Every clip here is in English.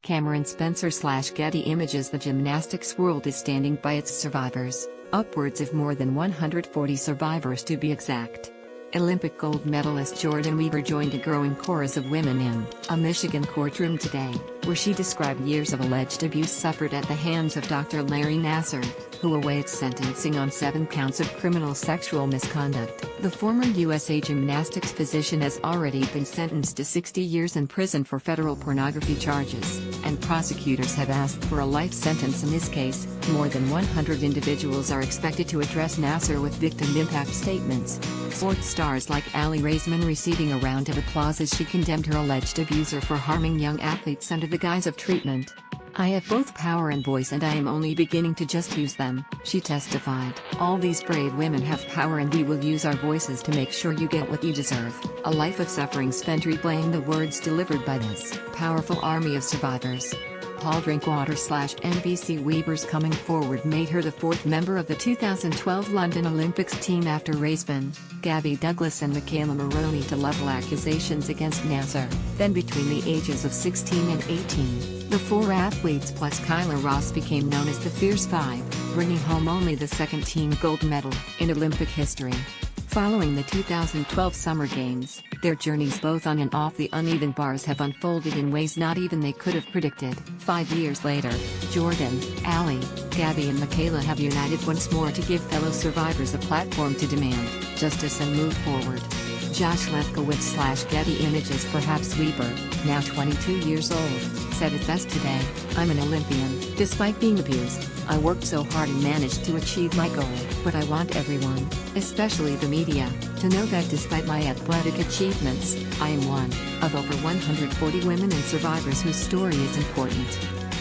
Cameron Spencer/Getty Images. The gymnastics world is standing by its survivors, upwards of more than 140 survivors to be exact. Olympic gold medalist Jordan Weaver joined a growing chorus of women in a Michigan courtroom today, where she described years of alleged abuse suffered at the hands of Dr. Larry Nassar, who awaits sentencing on 7 counts of criminal sexual misconduct. The former USA Gymnastics physician has already been sentenced to 60 years in prison for federal pornography charges, and prosecutors have asked for a life sentence in this case. More than 100 individuals are expected to address Nassar with victim impact statements. Sports stars like Aly Raisman receiving a round of applause as she condemned her alleged abuser for harming young athletes under the guise of treatment. "I have both power and voice, and I am only beginning to just use them," she testified. "All these brave women have power, and we will use our voices to make sure you get what you deserve." A life of suffering spent replaying the words delivered by this powerful army of survivors. Paul Drinkwater/NBC Weaver's coming forward made her the 4th member of the 2012 London Olympics team after Raisman, Gabby Douglas and Michaela Maroney to level accusations against Nassar. Then between the ages of 16 and 18, the 4 athletes plus Kyla Ross became known as the Fierce Five, bringing home only the 2nd team gold medal in Olympic history. Following the 2012 Summer Games, their journeys both on and off the uneven bars have unfolded in ways not even they could have predicted. 5 years later, Jordan, Aly, Gabby and Michaela have united once more to give fellow survivors a platform to demand justice and move forward. Josh Lefkowitz/Getty Images. Perhaps Weaver, now 22 years old, said it best today: "I'm an Olympian. Despite being abused, I worked so hard and managed to achieve my goal. But I want everyone, especially the media, to know that despite my athletic achievements, I am one of over 140 women and survivors whose story is important.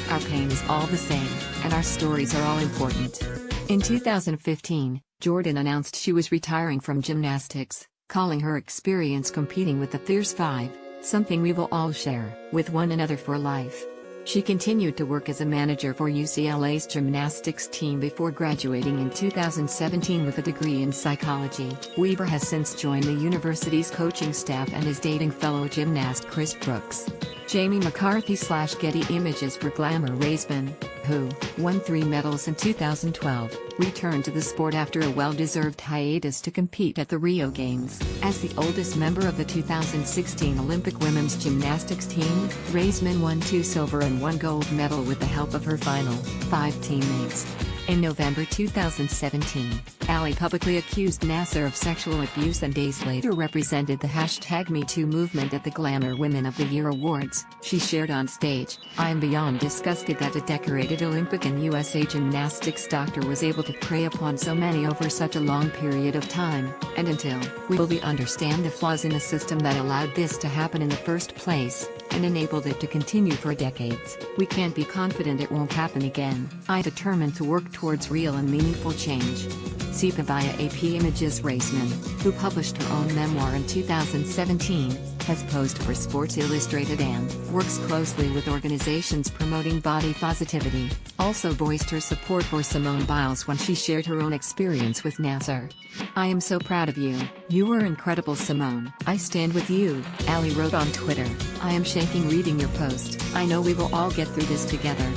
Our pain is all the same, and our stories are all important." In 2015, Jordan announced she was retiring from gymnastics, calling her experience competing with the Fierce Five something we will all share with one another for life. She continued to work as a manager for UCLA's gymnastics team before graduating in 2017 with a degree in psychology. Weaver has since joined the university's coaching staff and is dating fellow gymnast Chris Brooks. Jamie McCarthy/Getty Images. For Glamour Raisman, who won 3 medals in 2012, returned to the sport after a well-deserved hiatus to compete at the Rio Games. As the oldest member of the 2016 Olympic women's gymnastics team, Raisman won 2 silver and 1 gold medal with the help of her final 5 teammates. In November 2017, Aly publicly accused Nassar of sexual abuse and days later represented the #MeToo movement at the Glamour Women of the Year Awards. She shared on stage, "I am beyond disgusted that a decorated Olympic and USA gymnastics doctor was able to prey upon so many over such a long period of time, and until we fully understand the flaws in the system that allowed this to happen in the first place, and enabled it to continue for decades, we can't be confident it won't happen again. I determined to work towards real and meaningful change." Sipa via AP Images. Raisman, who published her own memoir in 2017, has posed for Sports Illustrated and works closely with organizations promoting body positivity. Also voiced her support for Simone Biles when she shared her own experience with Nassar. "I am so proud of you. You were incredible, Simone. I stand with you," Aly wrote on Twitter. "I am shaking reading your post. I know we will all get through this together."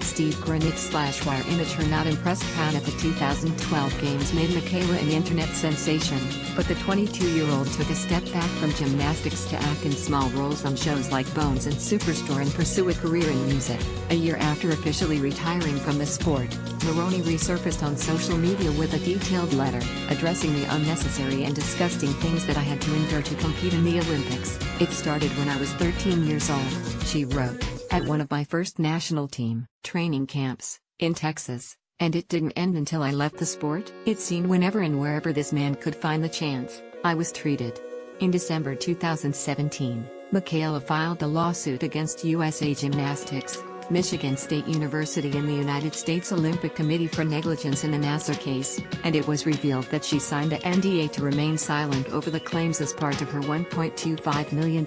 Steve Granit/Wire Image. Her not impressed crown at the 2012 Games made Michaela an internet sensation, but the 22-year-old took a step back from gymnastics to act in small roles on shows like Bones and Superstore and pursue a career in music. A year after officially retiring from the sport, Maroney resurfaced on social media with a detailed letter, addressing the unnecessary and disgusting things that I had to endure to compete in the Olympics. "It started when I was 13 years old," she wrote, "at one of my first national team training camps in Texas, and it didn't end until I left the sport. It seemed whenever and wherever this man could find the chance, I was treated." In December 2017, Michaela filed a lawsuit against USA Gymnastics, Michigan State University and the United States Olympic Committee for negligence in the Nassar case, and it was revealed that she signed a NDA to remain silent over the claims as part of her $1.25 million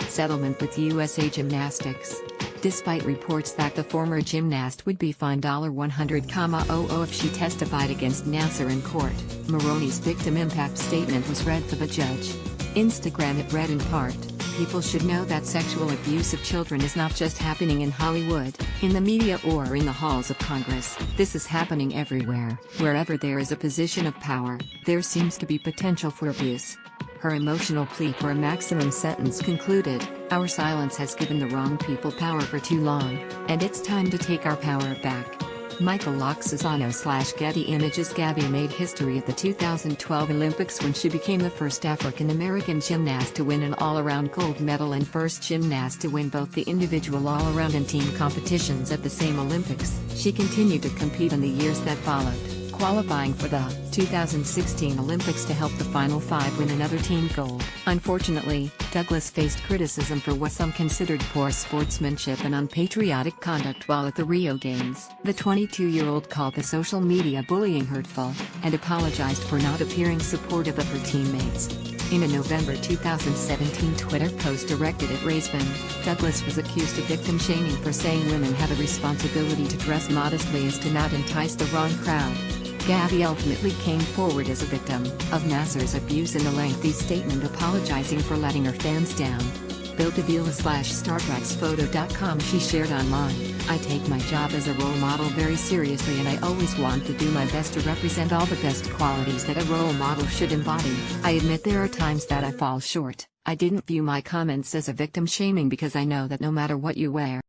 settlement with USA Gymnastics. Despite reports that the former gymnast would be fined $100,000 if she testified against Nassar in court, Maroney's victim impact statement was read for the judge. Instagram. It read in part, people should know that sexual abuse of children is not just happening in Hollywood, in the media or in the halls of Congress. This is happening everywhere. Wherever there is a position of power, there seems to be potential for abuse. Her emotional plea for a maximum sentence concluded, "Our silence has given the wrong people power for too long, and it's time to take our power back." Michael Loxosano/Getty Images. Gabby made history at the 2012 Olympics when she became the first African American gymnast to win an all-around gold medal and first gymnast to win both the individual all-around and team competitions at the same Olympics. She continued to compete in the years that followed, qualifying for the 2016 Olympics to help the Final Five win another team gold. Unfortunately, Douglas faced criticism for what some considered poor sportsmanship and unpatriotic conduct while at the Rio Games. The 22-year-old called the social media bullying hurtful, and apologized for not appearing supportive of her teammates. In a November 2017 Twitter post directed at Raceman, Douglas was accused of victim shaming for saying women have a responsibility to dress modestly as to not entice the wrong crowd. Gabby ultimately came forward as a victim of Nassar's abuse in a lengthy statement apologizing for letting her fans down. BillDeVila/StarTreksPhoto.com. She shared online, "I take my job as a role model very seriously and I always want to do my best to represent all the best qualities that a role model should embody. I admit there are times that I fall short. I didn't view my comments as a victim shaming because I know that no matter what you wear,